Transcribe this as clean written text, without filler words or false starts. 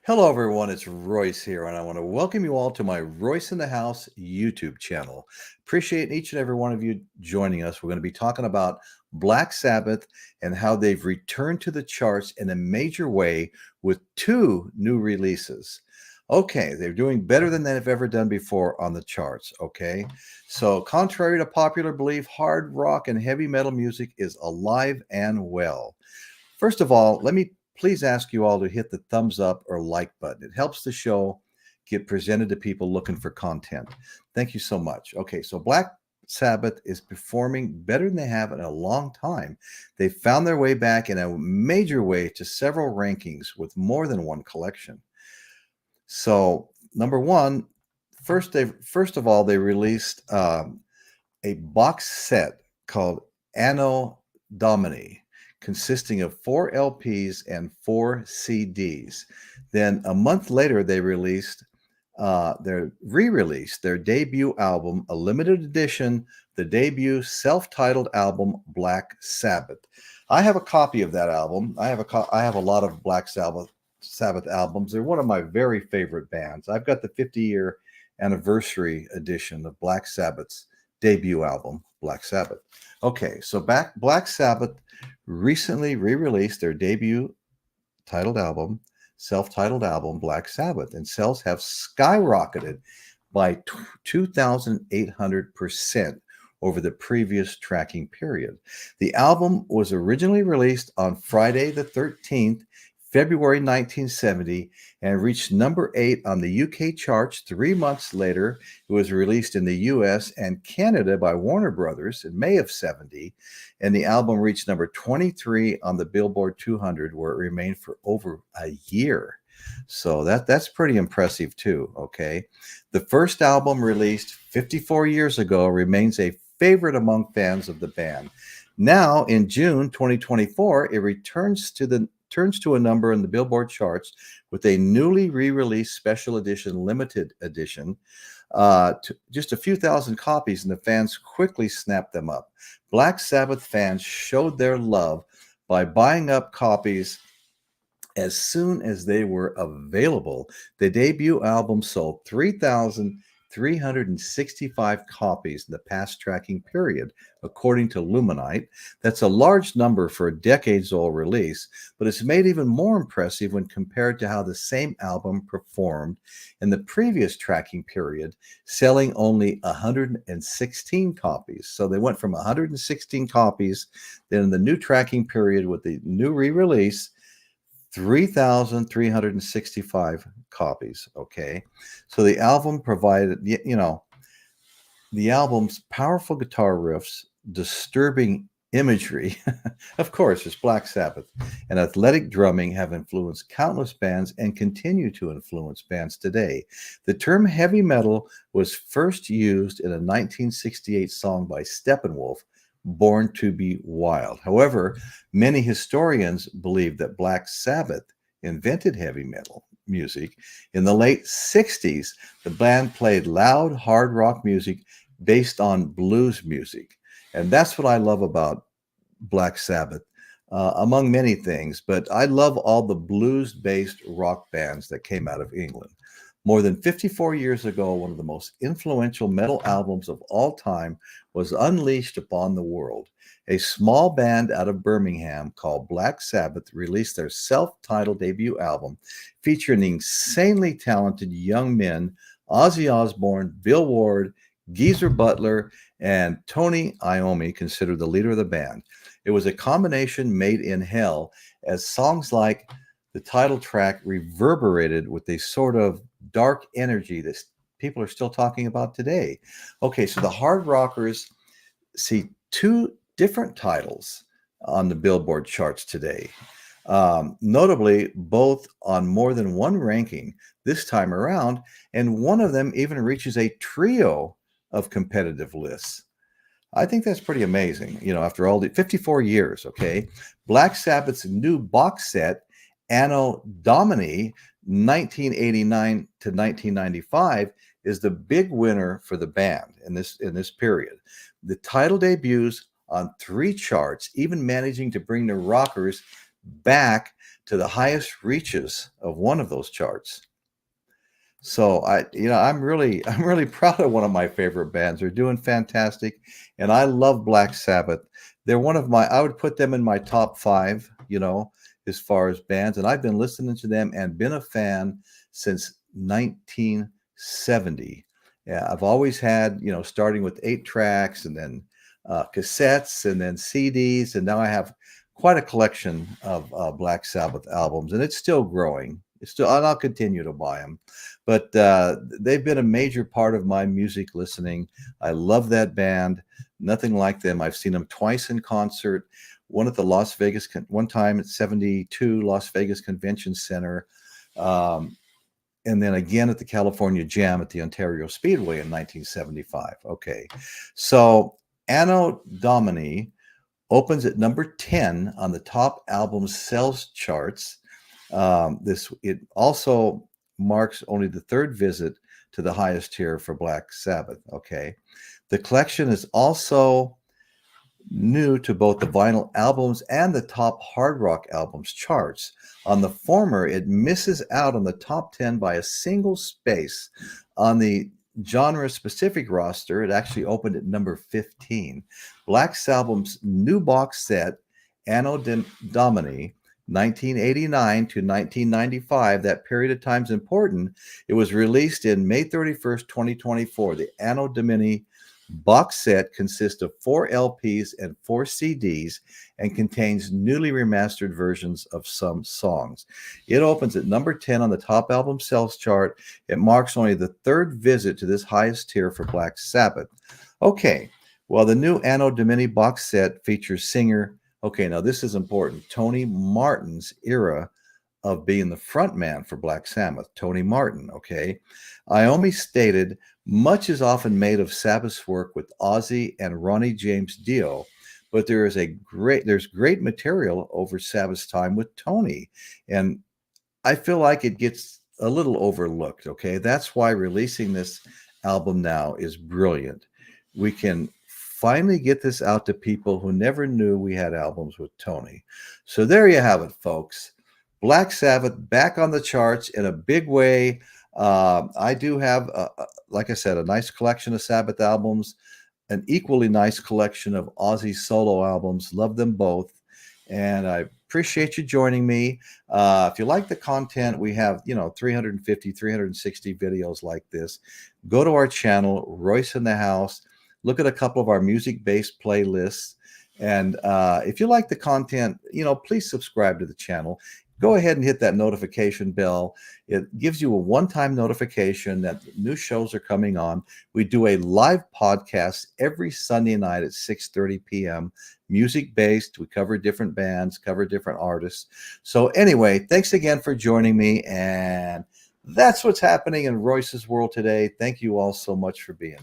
Hello, everyone. It's Royce here, and I want to welcome you all to my Royce in the House YouTube channel. Appreciate each and every one of you joining us. We're going to be talking about Black Sabbath and how they've returned to the charts in a major way with two new releases. Okay, they're doing better than they've ever done before on the charts. Okay, so contrary to popular belief, hard rock and heavy metal music is alive and well. First of all, let me please ask you all to hit the thumbs up or like button. It helps the show get presented to people looking for content. Thank you so much. Okay, so Black Sabbath is performing better than they have in a long time. They found their way back in a major way to several rankings with more than one collection. So, number one, first of all, they released a box set called Anno Domini, consisting of 4 LPs and 4 CDs. Then a month later, they re-released their debut album, a limited edition, the debut self-titled album Black Sabbath. I have a copy of that album. I have a lot of Black Sabbath albums. They're one of my very favorite bands. I've got the 50-year anniversary edition of Black Sabbath's debut album, Black Sabbath. Okay, so Black Sabbath recently re-released their debut self-titled album, Black Sabbath, and sales have skyrocketed by 2,800% over the previous tracking period. The album was originally released on Friday the 13th, February 1970, and reached number 8 on the UK charts. 3 months later, it was released in the US and Canada by Warner Brothers in May of 70, and the album reached number 23 on the Billboard 200, where it remained for over a year. So that's pretty impressive too, okay? The first album released 54 years ago remains a favorite among fans of the band. Now, in June 2024, it returns to a number in the Billboard charts with a newly re-released special edition, limited edition, to just a few thousand copies, and the fans quickly snapped them up. Black Sabbath fans showed their love by buying up copies as soon as they were available. The debut album sold 3,365 copies in the past tracking period, according to Luminite. That's a large number for a decades-old release, but it's made even more impressive when compared to how the same album performed in the previous tracking period, selling only 116 copies. So they went from 116 copies, then in the new tracking period with the new re-release, 3,365 copies. Okay. So the album provided, the album's powerful guitar riffs, disturbing imagery, of course, it's Black Sabbath, and athletic drumming have influenced countless bands and continue to influence bands today. The term heavy metal was first used in a 1968 song by Steppenwolf, Born to Be Wild. However, many historians believe that Black Sabbath invented heavy metal music. In the late 60s, the band played loud, hard rock music based on blues music. And that's what I love about Black Sabbath, among many things. But I love all the blues-based rock bands that came out of England. More than 54 years ago, one of the most influential metal albums of all time was unleashed upon the world. A small band out of Birmingham called Black Sabbath released their self-titled debut album, featuring insanely talented young men, Ozzy Osbourne, billward, Geezerbutler, and Tony Iommi, considered the leader of the band. It was a combination made in hell, as songs like the title track reverberated with a sort of dark energy that people are still talking about today. Okay, so the hard rockers see two different titles on the Billboard charts today, notably both on more than one ranking this time around, and one of them even reaches a trio of competitive lists. I think that's pretty amazing, after all the 54 years, okay? Black Sabbath's new box set, Anno Domini 1989 to 1995, is the big winner for the band in this period. The title debuts on 3 charts, even managing to bring the rockers back to to the highest reaches of one of those charts. So I'm really proud of one of my favorite bands. They're doing fantastic, and I love Black Sabbath. They're one of my, I would put them in my top 5, as far as bands, and I've been listening to them and been a fan since 1970. Yeah, I've always had, starting with 8 tracks and then cassettes and then CDs, and now I have quite a collection of Black Sabbath albums, and it's still growing. And I'll continue to buy them. But they've been a major part of my music listening. I love that band. Nothing like them. I've seen them twice in concert. One at the one time at 72 Las Vegas Convention Center. And then again at the California Jam at the Ontario Speedway in 1975. Okay. So Anno Domini opens at number 10 on the top album sales charts. It also marks only the 3rd visit to the highest tier for Black Sabbath. Okay. The collection is also new to both the vinyl albums and the top hard rock albums charts. On the former, it misses out on the top 10 by a single space. On the genre-specific roster, it actually opened at number 15. Black Sabbath's new box set, Anno Domini, 1989 to 1995, that period of time is important. It was released in May 31st, 2024. The Anno Domini box set consists of 4 LPs and 4 CDs and contains newly remastered versions of some songs. It opens at number 10 on the top album sales chart. It marks only the 3rd visit to this highest tier for Black Sabbath. Okay, well, the new Anno Domini box set features singer, okay, now this is important, Tony Martin's era of being the front man for Black Sabbath, Tony Martin, okay? Iommi stated, much is often made of Sabbath's work with Ozzy and Ronnie James Dio, but there's great material over Sabbath's time with Tony. And I feel like it gets a little overlooked, okay? That's why releasing this album now is brilliant. We can finally get this out to people who never knew we had albums with Tony. So there you have it, folks. Black Sabbath back on the charts in a big way. I do have, like I said, a nice collection of Sabbath albums, an equally nice collection of Ozzy solo albums. Love them both. And I appreciate you joining me. If you like the content, we have, 350, 360 videos like this. Go to our channel, Royce in the House. Look at a couple of our music-based playlists. And if you like the content, please subscribe to the channel. Go ahead and hit that notification bell. It gives you a one-time notification that new shows are coming on. We do a live podcast every Sunday night at 6:30 p.m. Music-based. We cover different bands, cover different artists. So anyway, thanks again for joining me. And that's what's happening in Royce's world today. Thank you all so much for being here.